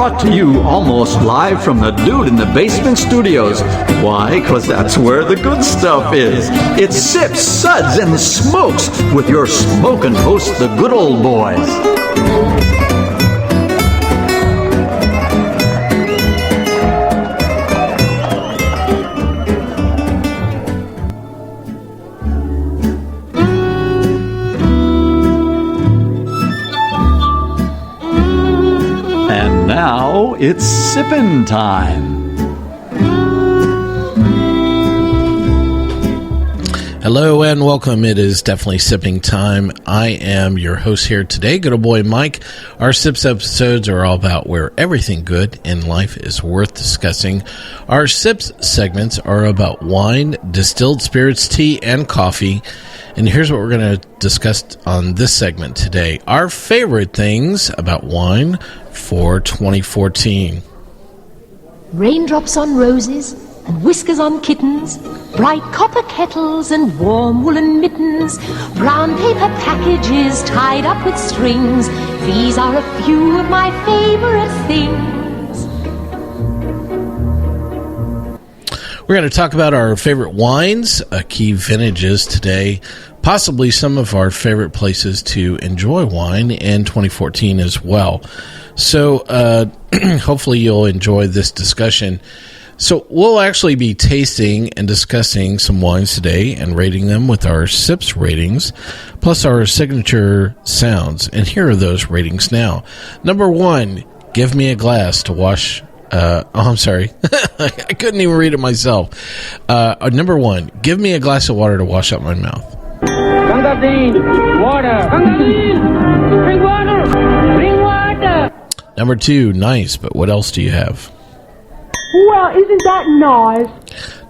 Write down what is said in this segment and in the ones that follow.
brought to you almost live from the Dude in the Basement Studios. Why? Because that's where the good stuff is. It's Sips, Suds, and Smokes with your smoking host, the good old boys. Now it's sippin' time. Hello and welcome. It is definitely sipping time. I am your host here today, good old boy Mike. Our Sips episodes are all about where everything good in life is worth discussing. Our Sips segments are about wine, distilled spirits, tea, and coffee. And here's what we're going to discuss on this segment today. Our favorite things about wine for 2014. Raindrops on roses and whiskers on kittens, bright copper kettles and warm woolen mittens, brown paper packages tied up with strings. These are a few of my favorite things. We're going to talk about our favorite wines, key vintages today, possibly some of our favorite places to enjoy wine in 2014 as well. So hopefully you'll enjoy this discussion. So we'll actually be tasting and discussing some wines today and rating them with our SIPS ratings, plus our signature sounds. And here are those ratings now. Number 1, give me a glass to wash... I'm sorry. I couldn't even read it myself. Number 1, give me a glass of water to wash out my mouth. Gangazine, water. Gangazine, bring water. Bring water. Number 2, nice, but what else do you have? Well, isn't that nice?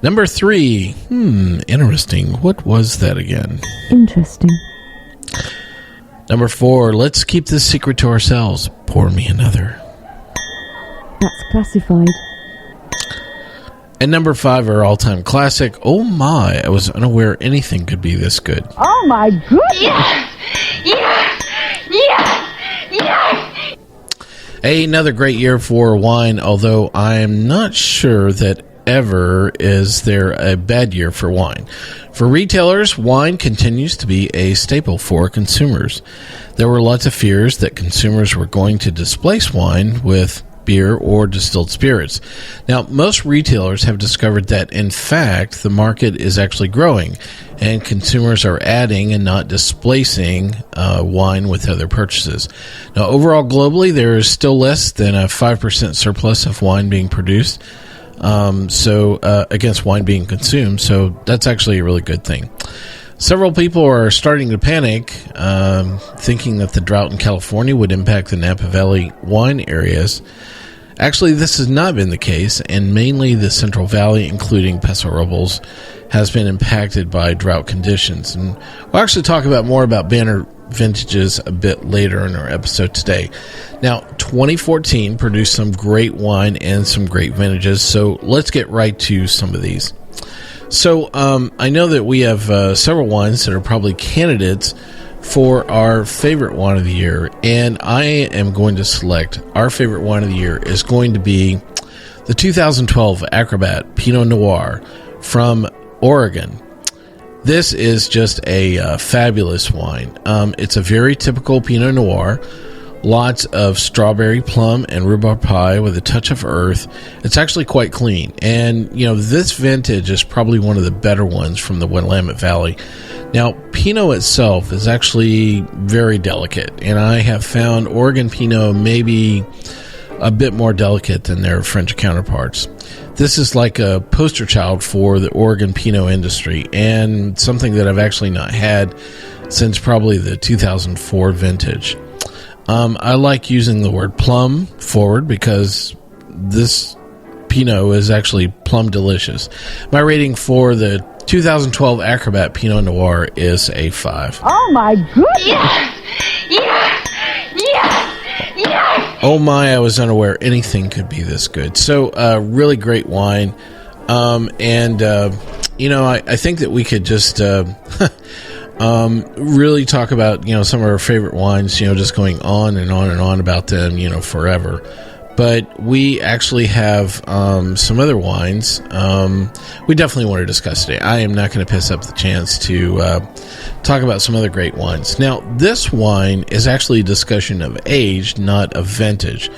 Number 3, interesting. What was that again? Interesting. Number 4, let's keep this secret to ourselves. Pour me another. That's classified. And number 5, our all-time classic, oh my, I was unaware anything could be this good. Oh my goodness! Yes! Yes! Yes! Yes! Another great year for wine, although I am not sure that ever is there a bad year for wine. For retailers, wine continues to be a staple for consumers. There were lots of fears that consumers were going to displace wine with beer or distilled spirits. Now, most retailers have discovered that, in fact, the market is actually growing, and consumers are adding and not displacing wine with other purchases. Now, overall, globally, there is still less than a 5% surplus of wine being produced, against wine being consumed, so that's actually a really good thing. Several people are starting to panic, thinking that the drought in California would impact the Napa Valley wine areas. Actually, this has not been the case, and mainly the Central Valley, including Paso Robles, has been impacted by drought conditions. And we'll actually talk about more about banner vintages a bit later in our episode today. Now, 2014 produced some great wine and some great vintages, so let's get right to some of these. So I know that we have several wines that are probably candidates for our favorite wine of the year, and I am going to select our favorite wine of the year is going to be the 2012 Acrobat Pinot Noir from Oregon. This is just a fabulous wine. It's a very typical Pinot Noir. Lots of strawberry, plum, and rhubarb pie with a touch of earth. It's actually quite clean. And, this vintage is probably one of the better ones from the Willamette Valley. Now, Pinot itself is actually very delicate. And I have found Oregon Pinot maybe a bit more delicate than their French counterparts. This is like a poster child for the Oregon Pinot industry, and something that I've actually not had since probably the 2004 vintage. I like using the word plum forward because this Pinot is actually plum delicious. My rating for the 2012 Acrobat Pinot Noir is a 5. Oh my goodness! Yes! Yes! Yes! Yes! Oh my, I was unaware anything could be this good. So, really great wine. I think that we could just really talk about, some of our favorite wines, just going on and on and on about them, forever. but we actually have some other wines we definitely want to discuss today. I am not going to pass up the chance to talk about some other great wines. Now, this wine is actually a discussion of age, not of vintage.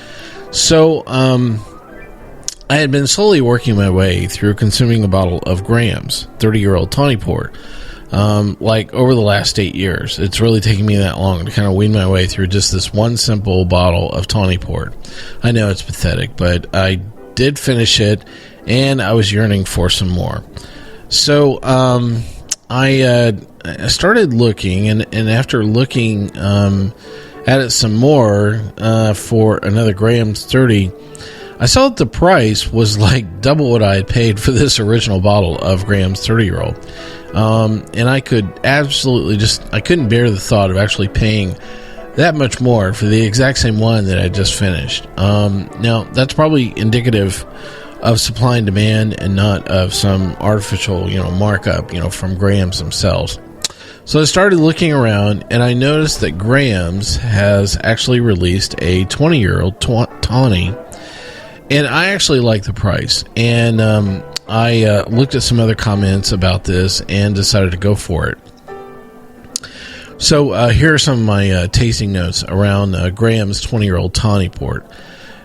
So, I had been slowly working my way through consuming a bottle of Graham's 30-year-old Tawny Port, like over the last 8 years. It's really taken me that long to kind of wean my way through just this one simple bottle of Tawny Port. I know it's pathetic, but I did finish it, and I was yearning for some more. So I started looking, and after looking at it some more for another Graham's 30, I saw that the price was like double what I had paid for this original bottle of Graham's 30-year-old. And I could absolutely I couldn't bear the thought of actually paying that much more for the exact same one that I just finished. Now, that's probably indicative of supply and demand and not of some artificial, markup, from Graham's themselves. So I started looking around, and I noticed that Graham's has actually released a 20-year-old Tawny. And I actually like the price, and I looked at some other comments about this and decided to go for it. So here are some of my tasting notes around Graham's 20-year-old Tawny Port.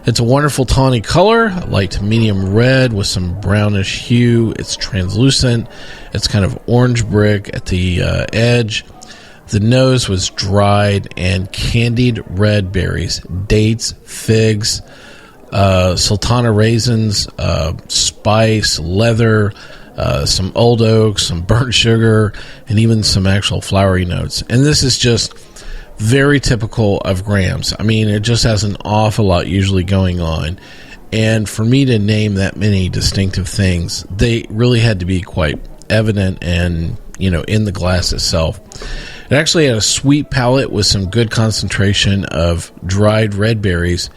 It's a wonderful tawny color, light to medium red with some brownish hue. It's translucent. It's kind of orange brick at the edge. The nose was dried and candied red berries, dates, figs, sultana raisins, spice, leather, some old oak, some burnt sugar, and even some actual flowery notes. And this is just very typical of Graham's. I mean, it just has an awful lot usually going on. And for me to name that many distinctive things, they really had to be quite evident and, in the glass itself. It actually had a sweet palate with some good concentration of dried red berries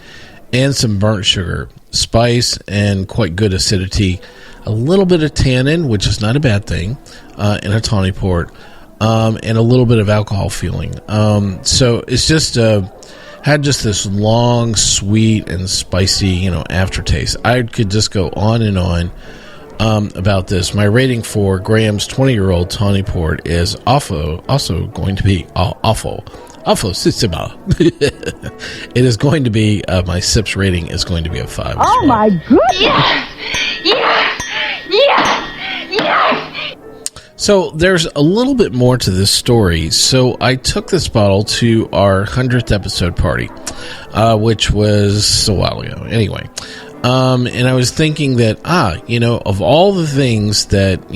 and some burnt sugar, spice, and quite good acidity. A little bit of tannin, which is not a bad thing, in a Tawny Port, and a little bit of alcohol feeling. So it's just had just this long, sweet, and spicy, aftertaste. I could just go on and on about this. My rating for Graham's 20-year-old Tawny Port is also going to be awful. It is going to be, my SIPS rating is going to be a 5. Oh my goodness! Yes! So there's a little bit more to this story. So I took this bottle to our 100th episode party, which was a while ago. Anyway, and I was thinking that, of all the things that,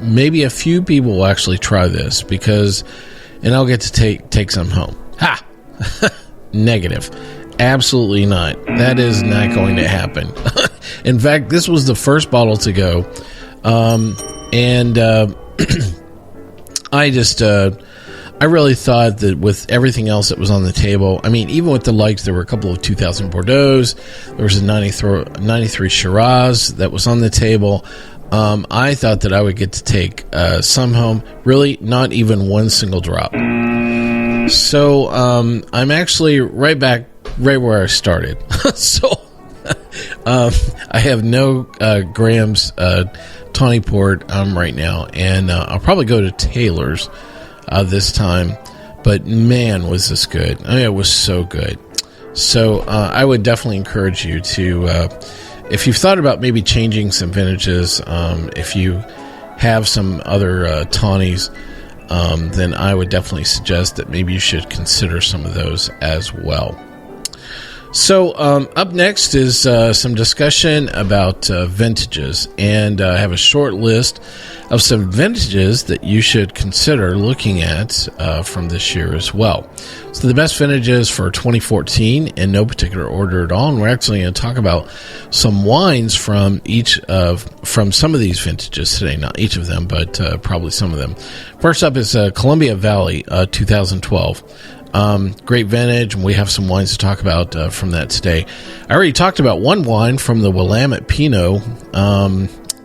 maybe a few people will actually try this because... and I'll get to take some home. Ha! Negative. Absolutely not. That is not going to happen. In fact, this was the first bottle to go. I really thought that with everything else that was on the table, I mean, even with the likes, there were a couple of 2000 Bordeaux's. There was a 93 Shiraz that was on the table. I thought that I would get to take some home. Really, not even one single drop. So I'm actually right where I started. So I have no Graham's Tawny Port right now, and I'll probably go to Taylor's this time. But man, was this good! I mean, it was so good. So I would definitely encourage you to. If you've thought about maybe changing some vintages, if you have some other tawnies, then I would definitely suggest that maybe you should consider some of those as well. So up next is some discussion about vintages, and I have a short list of some vintages that you should consider looking at from this year as well. So the best vintages for 2014 in no particular order at all, and we're actually going to talk about some wines from from some of these vintages today. Not each of them, but probably some of them. First up is Columbia Valley 2012. Great vintage, and we have some wines to talk about from that today. I already talked about one wine from the Willamette Pinot.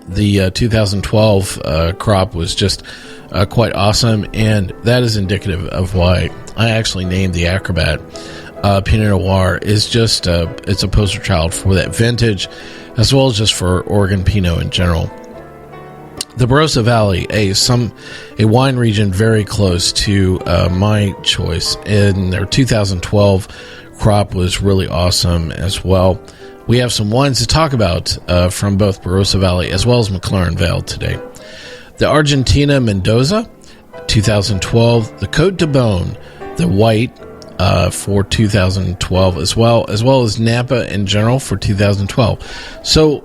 The 2012 crop was just quite awesome, and that is indicative of why I actually named the Acrobat Pinot Noir is just it's a poster child for that vintage, as well as just for Oregon Pinot in general. The Barossa Valley, a wine region very close to my choice, and their 2012 crop was really awesome as well. We have some wines to talk about from both Barossa Valley as well as McLaren Vale today. The Argentina Mendoza, 2012. The Cote de Beaune, the white, for 2012 as well as Napa in general for 2012. So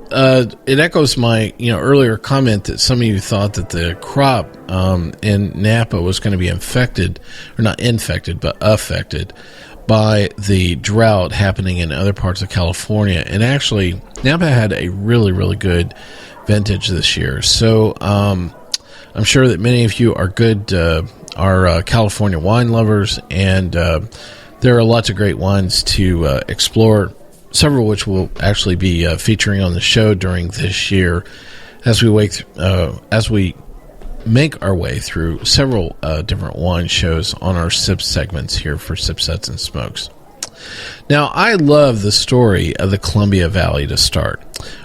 it echoes my earlier comment that some of you thought that the crop in Napa was going to be affected by the drought happening in other parts of California. And actually, Napa had a really, really good vintage this year. So I'm sure that many of you are California wine lovers, and there are lots of great wines to explore, several of which will actually be featuring on the show during this year as we make our way through several different wine shows on our SIPS segments here for SIPS, Suds, and Smokes. Now, I love the story of the Columbia Valley to start.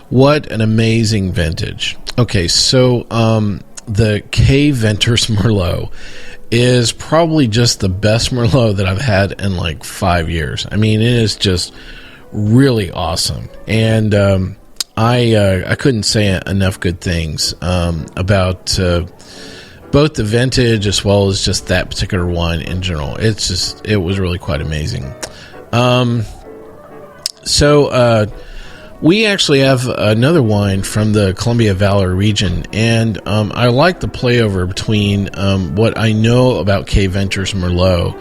What an amazing vintage. Okay, so the K Vintners Merlot is probably just the best Merlot that I've had in like 5 years. I mean, it is just really awesome. And I couldn't say enough good things about both the vintage as well as just that particular wine in general. It was really quite amazing. We actually have another wine from the Columbia Valley region, and I like the playover between what I know about K Vintners Merlot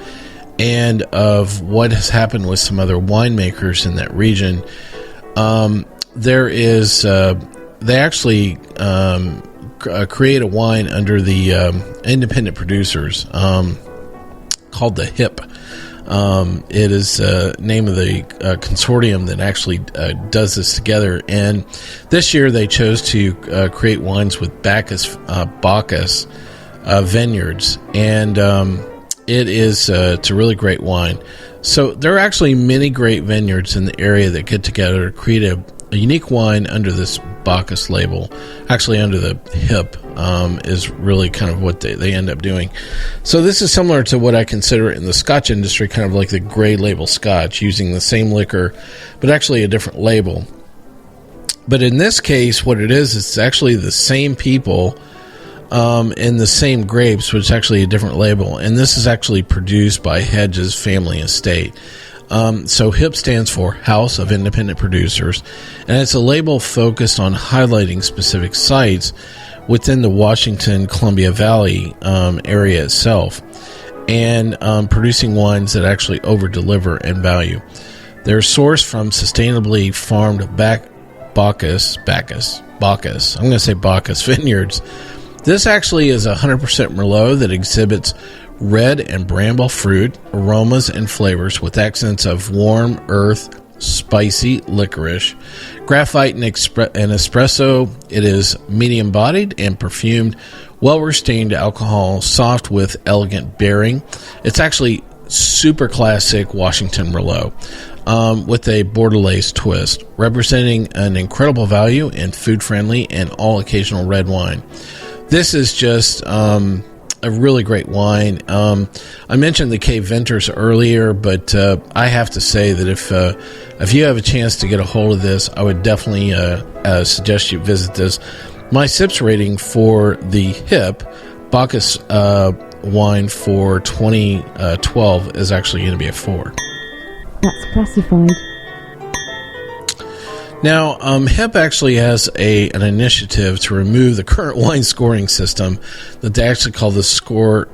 and of what has happened with some other winemakers in that region. They actually create a wine under the independent producers called the HIP. It is the name of the consortium that actually does this together. And this year they chose to create wines with Bacchus vineyards. And it's a really great wine. So there are actually many great vineyards in the area that get together to create a unique wine under this Bacchus label. Actually, under the HIP is really kind of what they end up doing. So this is similar to what I consider in the Scotch industry, kind of like the gray label Scotch, using the same liquor, but actually a different label. But in this case, what it is, it's actually the same people and the same grapes, which is actually a different label. And this is actually produced by Hedges Family Estate. So HIP stands for House of Independent Producers, and it's a label focused on highlighting specific sites within the Washington Columbia Valley area itself, and producing wines that actually over-deliver in value. They're sourced from sustainably farmed Bacchus vineyards. This actually is 100% Merlot that exhibits red and bramble fruit, aromas, and flavors with accents of warm earth, spicy licorice, graphite, and espresso. It is medium-bodied and perfumed, well-restrained alcohol, soft with elegant bearing. It's actually super classic Washington Merlot with a Bordelaise twist, representing an incredible value in food-friendly and all-occasional red wine. This is just a really great wine. I mentioned the K Vintners earlier, but I have to say that if you have a chance to get a hold of this, I would definitely suggest you visit this. My SIPS rating for the HIP Bacchus wine for 2012 is actually going to be a 4. That's classified. Now, HIP actually has an initiative to remove the current wine scoring system that they actually call the score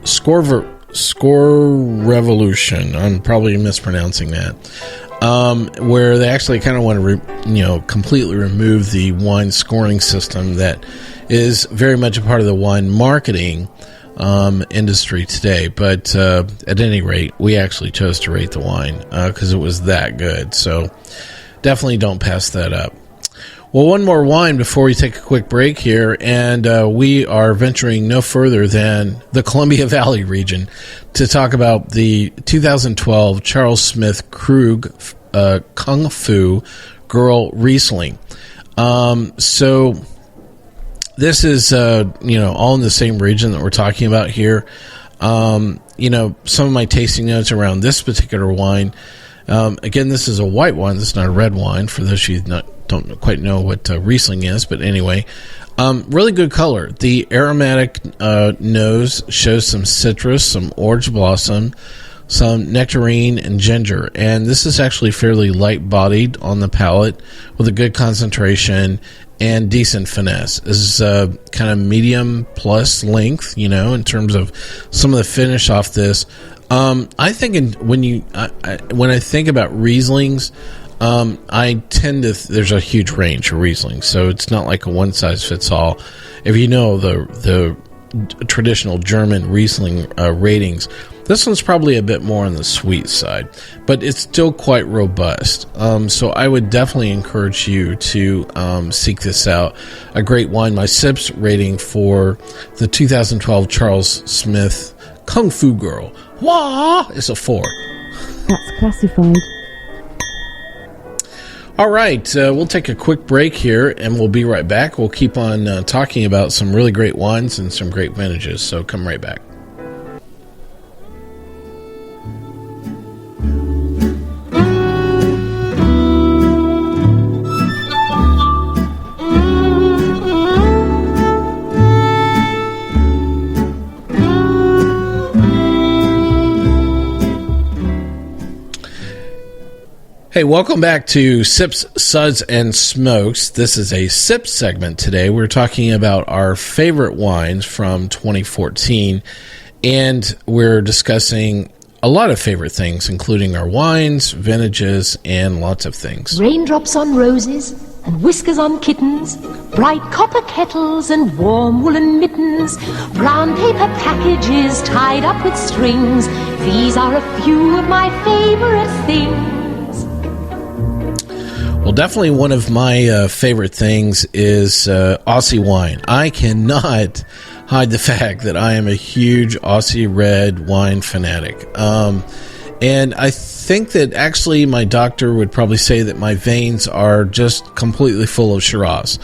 revolution. I'm probably mispronouncing that. Where they actually kind of want to, completely remove the wine scoring system that is very much a part of the wine marketing industry today. But at any rate, we actually chose to rate the wine because it was that good. So definitely don't pass that up. Well, one more wine before we take a quick break here, and we are venturing no further than the Columbia Valley region to talk about the 2012 Charles Smith Krug Kung Fu Girl Riesling. So this is, all in the same region that we're talking about here. Some of my tasting notes around this particular wine. Again, this is a white wine. This is not a red wine, for those of you who don't quite know what Riesling is. But anyway, really good color. The aromatic nose shows some citrus, some orange blossom, some nectarine, and ginger. And this is actually fairly light-bodied on the palate with a good concentration and decent finesse. This is kind of medium plus length, in terms of some of the finish off this. I think when I think about Rieslings, I tend to there's a huge range of Riesling, so it's not like a one size fits all. If you know the traditional German Riesling ratings, this one's probably a bit more on the sweet side, but it's still quite robust. So I would definitely encourage you to seek this out. A great wine. My SIPS rating for the 2012 Charles Smith Kung Fu Girl is a 4. That's classified. All right, we'll take a quick break here, and we'll be right back. We'll keep on talking about some really great wines and some great vintages, so come right back. Hey, welcome back to Sips, Suds, and Smokes. This is a Sips segment today. We're talking about our favorite wines from 2014, and we're discussing a lot of favorite things, including our wines, vintages, and lots of things. Raindrops on roses and whiskers on kittens, bright copper kettles and warm woolen mittens, brown paper packages tied up with strings. These are a few of my favorite things. Well, definitely one of my favorite things is Aussie wine. I cannot hide the fact that I am a huge Aussie red wine fanatic. And I think that actually my doctor would probably say that my veins are just completely full of Shiraz.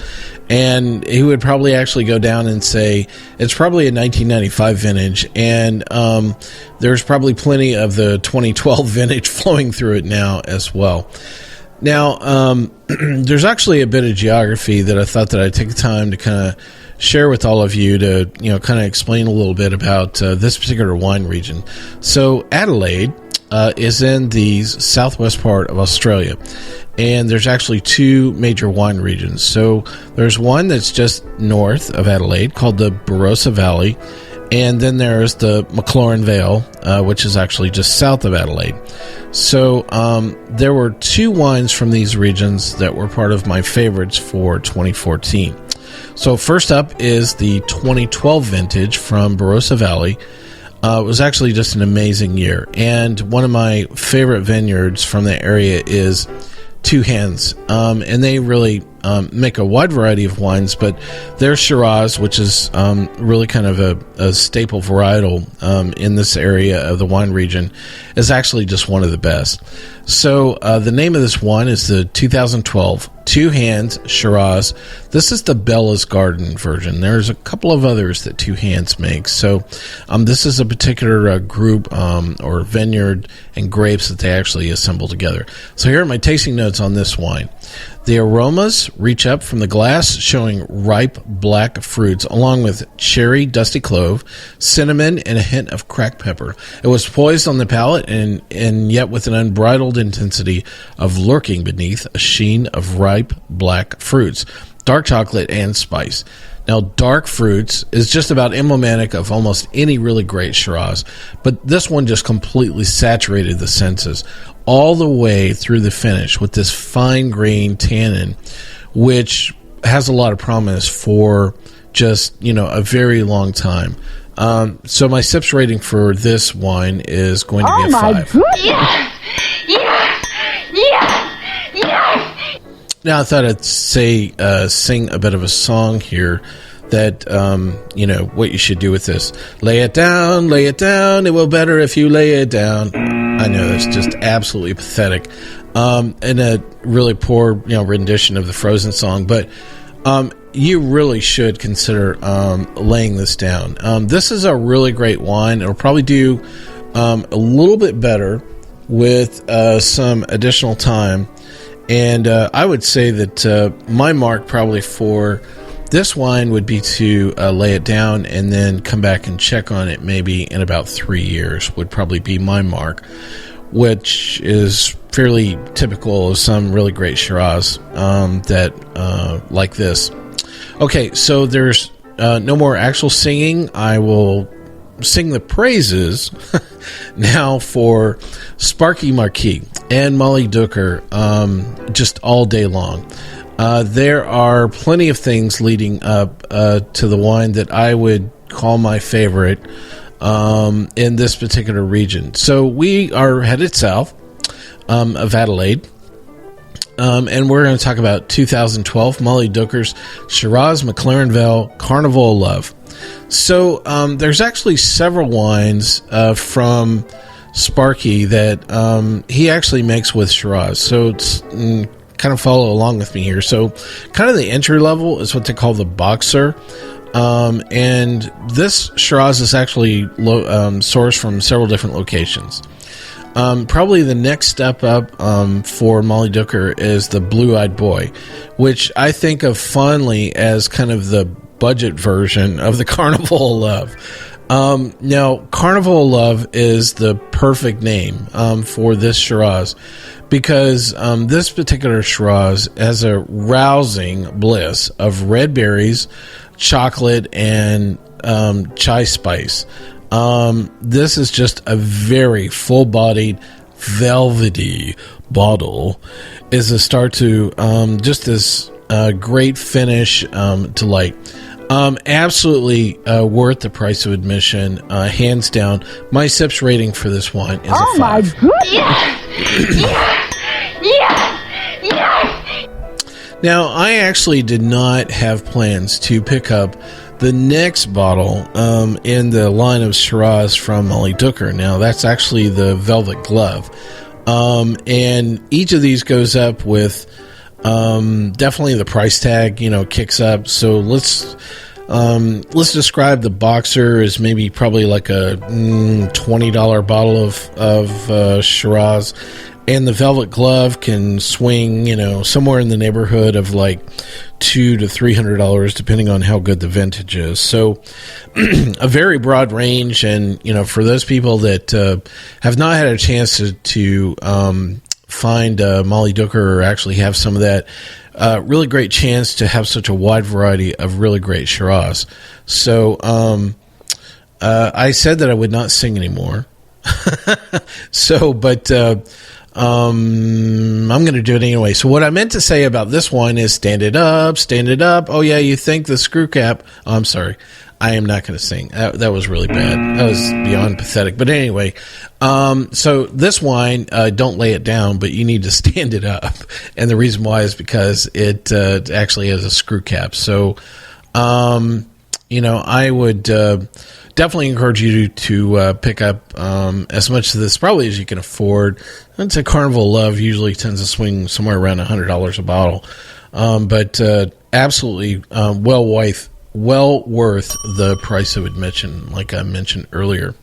And he would probably actually go down and say it's probably a 1995 vintage, and there's probably plenty of the 2012 vintage flowing through it now as well. Now, there's actually a bit of geography that I thought that I'd take the time to kind of share with all of you to, kind of explain a little bit about this particular wine region. So Adelaide is in the southwest part of Australia, and there's actually two major wine regions. So there's one that's just north of Adelaide called the Barossa Valley, and then there's the McLaren Vale, which is actually just south of Adelaide. So there were two wines from these regions that were part of my favorites for 2014. So first up is the 2012 vintage from Barossa Valley. It was actually just an amazing year. And one of my favorite vineyards from that area is Two Hands. And they really make a wide variety of wines, but their Shiraz, which is really kind of a staple varietal in this area of the wine region, is actually just one of the best. So the name of this wine is the 2012 Two Hands Shiraz. This is the Bella's Garden version. There's a couple of others that Two Hands makes. So this is a particular group or vineyard and grapes that they actually assemble together. So here are my tasting notes on this wine. The aromas reach up from the glass, showing ripe black fruits, along with cherry, dusty clove, cinnamon, and a hint of cracked pepper. It was poised on the palate, and yet with an unbridled intensity of lurking beneath a sheen of ripe black fruits, dark chocolate, and spice. Now, dark fruits is just about emblematic of almost any really great Shiraz, but this one just completely saturated the senses all the way through the finish with this fine grain tannin, which has a lot of promise for just, a very long time. So my SIPS rating for this wine is going to be a 5. Goodness. Yeah! Now, I thought I'd sing a bit of a song here that, what you should do with this. Lay it down, it will better if you lay it down. I know, that's just absolutely pathetic. And a really poor, rendition of the Frozen song, but you really should consider laying this down. This is a really great wine. It'll probably do a little bit better with some additional time. And I would say that my mark probably for this wine would be to lay it down and then come back and check on it maybe in about 3 years would probably be my mark, which is fairly typical of some really great Shiraz that like this. Okay, so there's no more actual singing. I will sing the praises now for Sparky Marquis and Mollydooker just all day long. There are plenty of things leading up to the wine that I would call my favorite in this particular region. So we are headed south of Adelaide. And we're going to talk about 2012 Mollydooker's Shiraz McLaren Vale Carnival of Love. So there's actually several wines from Sparky that he actually makes with Shiraz. So it's kind of follow along with me here. So kind of the entry level is what they call the Boxer. And this Shiraz is actually sourced from several different locations. Probably the next step up for Mollydooker is the Blue-Eyed Boy, which I think of fondly as kind of the budget version of the Carnival of Love. Now, Carnival of Love is the perfect name for this Shiraz because this particular Shiraz has a rousing bliss of red berries, chocolate, and chai spice. This is just a very full-bodied, velvety bottle. Is a start to just this great finish to light. Absolutely worth the price of admission, hands down. My SIPS rating for this wine is a 5. My goodness! Now, I actually did not have plans to pick up the next bottle in the line of Shiraz from Mollydooker. Now, that's actually the Velvet Glove. And each of these goes up with definitely the price tag, kicks up. So let's describe the Boxer as maybe probably like a $20 bottle of Shiraz. And the Velvet Glove can swing, somewhere in the neighborhood of like $200 to $300, depending on how good the vintage is. So, a very broad range. And for those people that have not had a chance to find Mollydooker or actually have some of that, really great chance to have such a wide variety of really great Shiraz. So, I said that I would not sing anymore. I'm going to do it anyway. So what I meant to say about this wine is stand it up. Oh yeah, you think the screw cap. Oh, I'm sorry. I am not going to sing. That was really bad. That was beyond pathetic. But anyway, so this wine, don't lay it down, but you need to stand it up. And the reason why is because it actually has a screw cap. So, I would definitely encourage you to pick up as much of this probably as you can afford. I'd say Carnival Love usually tends to swing somewhere around $100 a bottle. But absolutely well worth the price of admission, like I mentioned earlier.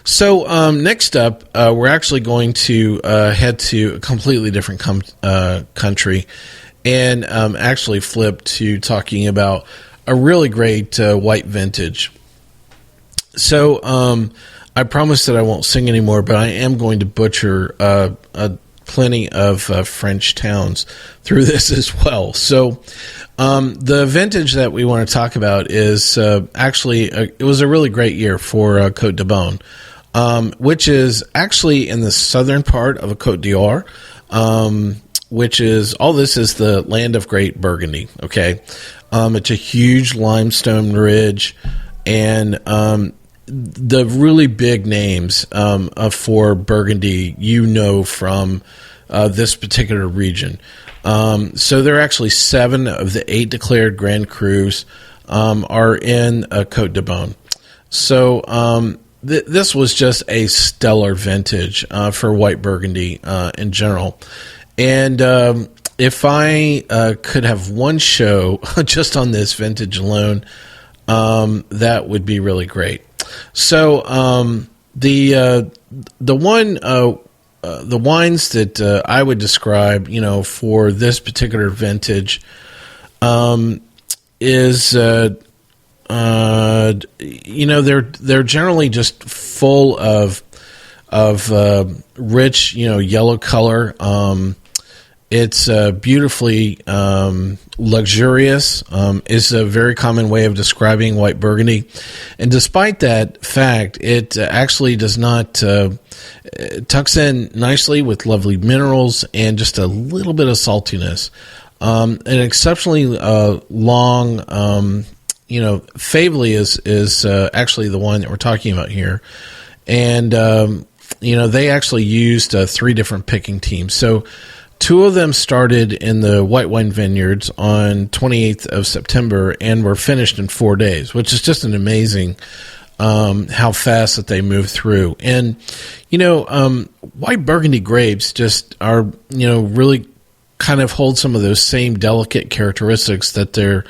So next up, we're actually going to head to a completely different country and actually flip to talking about a really great white vintage. So I promise that I won't sing anymore, but I am going to butcher plenty of French towns through this as well. So the vintage that we want to talk about is actually, it was a really great year for Cote de Beaune, which is actually in the southern part of a Côte d'Or, which is, all this is the land of Great Burgundy, okay? It's a huge limestone ridge, and the really big names for Burgundy, from this particular region. So there are actually 7 of the 8 declared Grand Crus are in Cote de Beaune. So this was just a stellar vintage for white Burgundy in general. And if I could have one show just on this vintage alone, that would be really great. So the wines that I would describe, for this particular vintage, is they're generally just full of rich, yellow color. It's beautifully luxurious, is a very common way of describing white Burgundy. And despite that fact, it actually does not tucks in nicely with lovely minerals and just a little bit of saltiness. An exceptionally long, Faiveley is actually the one that we're talking about here. And, they actually used 3 different picking teams. So 2 of them started in the white wine vineyards on 28th of September and were finished in 4 days, which is just an amazing how fast that they move through. And, white Burgundy grapes just are, really kind of hold some of those same delicate characteristics that their,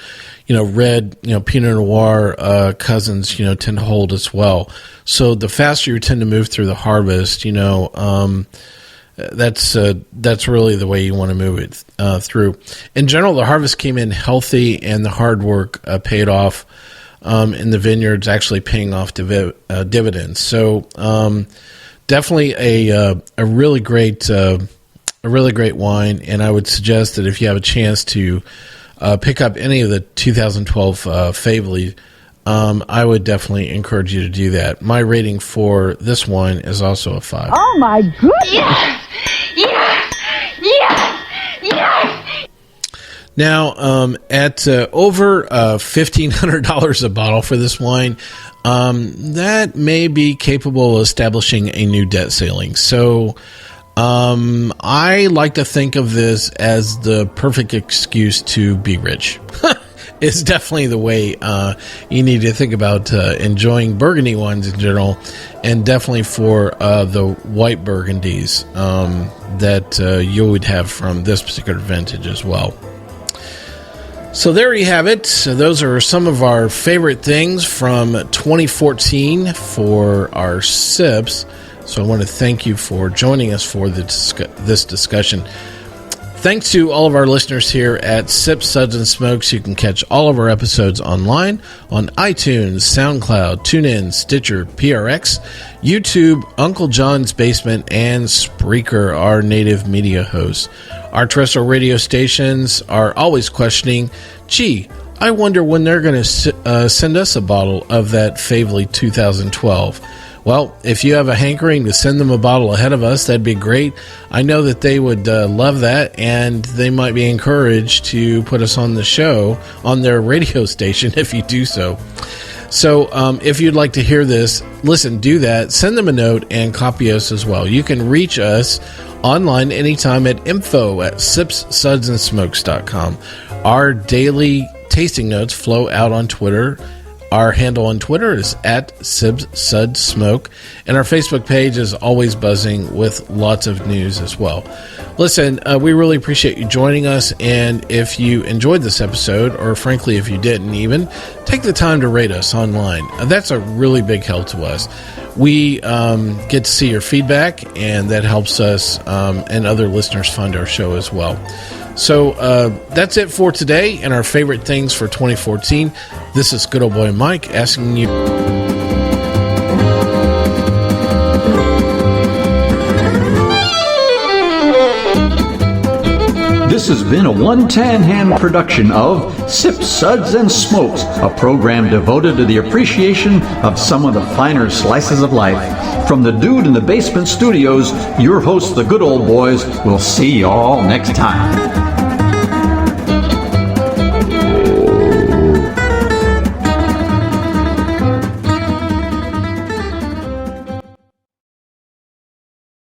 red, Pinot Noir cousins, tend to hold as well. So the faster you tend to move through the harvest, that's really the way you want to move it through. In general, the harvest came in healthy, and the hard work paid off in the vineyards, actually paying off dividends. So definitely a really great wine, and I would suggest that if you have a chance to pick up any of the 2012 Faiveley, I would definitely encourage you to do that. My rating for this wine is also a 5. Oh my goodness! Yes! Yes! Yes! Yes! Now, at over $1,500 a bottle for this wine, that may be capable of establishing a new debt ceiling. So I like to think of this as the perfect excuse to be rich. It's definitely the way you need to think about enjoying Burgundy wines in general, and definitely for the white Burgundies that you would have from this particular vintage as well. So there you have it. So those are some of our favorite things from 2014 for our SIPS. So I want to thank you for joining us for this discussion. Thanks to all of our listeners here at SIPS, Suds, and Smokes. You can catch all of our episodes online on iTunes, SoundCloud, TuneIn, Stitcher, PRX, YouTube, Uncle John's Basement, and Spreaker, our native media host. Our terrestrial radio stations are always questioning, gee, I wonder when they're going to send us a bottle of that Faiveley 2012. Well, if you have a hankering to send them a bottle ahead of us, that'd be great. I know that they would love that, and they might be encouraged to put us on the show on their radio station if you do so. So if you'd like to hear this, listen, do that. Send them a note and copy us as well. You can reach us online anytime at info@sipssudsandsmokes.com. Our daily tasting notes flow out on Twitter. Our handle on Twitter is @SipsSudSmoke, and our Facebook page is always buzzing with lots of news as well. Listen, we really appreciate you joining us, and if you enjoyed this episode, or frankly, if you didn't even, take the time to rate us online. That's a really big help to us. We get to see your feedback, and that helps us and other listeners find our show as well. So that's it for today and our favorite things for 2014. This is good old boy Mike asking you. This has been a 110 hand production of SIPS, Suds, and Smokes, a program devoted to the appreciation of some of the finer slices of life. From the Dude in the Basement Studios, your hosts, the Good Old Boys, will see you all next time.